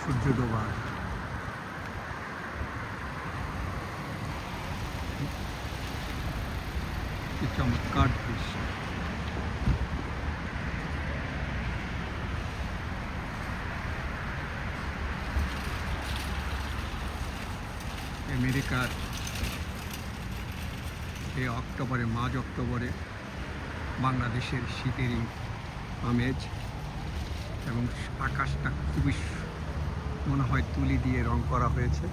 সূর্য ডোবা। কি চমৎকার দৃশ্য। আমেরিকার এই অক্টোবরে, মাঝ অক্টোবরে বাংলাদেশের শীতেরই আমেজ, এবং আকাশটা খুবই মনে হয় তুলি দিয়ে রং করা হয়েছে।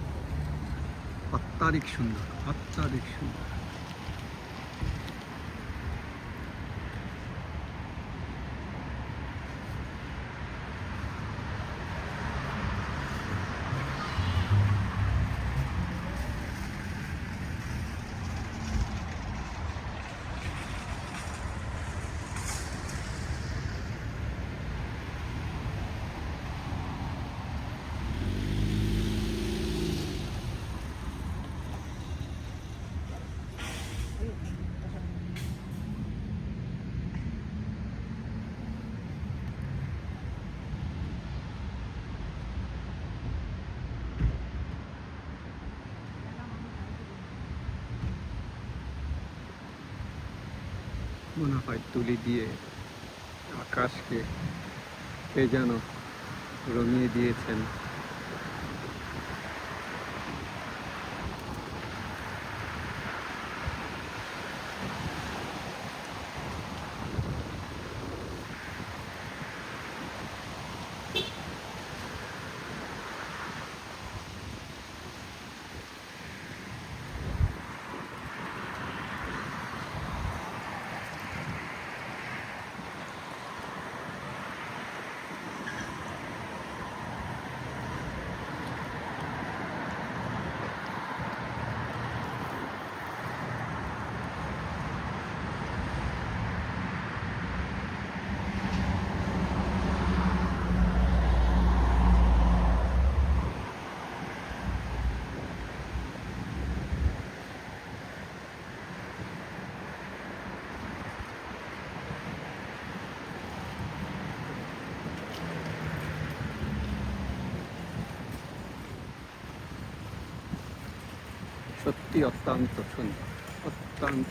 অত্যাধিক সুন্দর, অত্যাধিক সুন্দর। মনে হয় তুলি দিয়ে আকাশকে কে যেন রঙিয়ে দিয়েছেন। সত্যি অত্যন্ত সুন্দর, অত্যন্ত।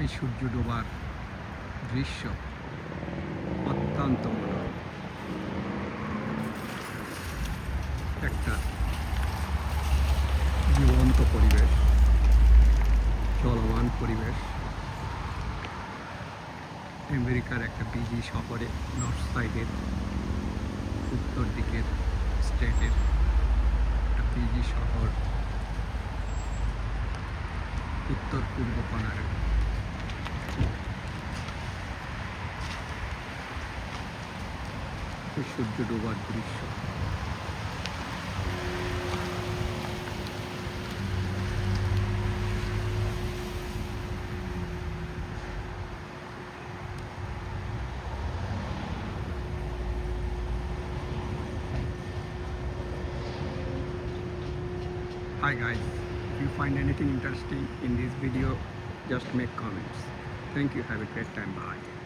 এই সূর্য ডোবার দৃশ্য অত্যন্ত মনোরম। একটা জীবন্ত পরিবেশ, চলমান পরিবেশ। আমেরিকার একটা বিজি শহরে, নর্থ সাইডের উত্তর দিকের স্টেটের একটা বিজি শহর, উত্তর পূর্ব কোণার সূর্য ডোবার দৃশ্য। Hi guys, if you find anything interesting in this video, just make comments. Thank you, have a great time, bye.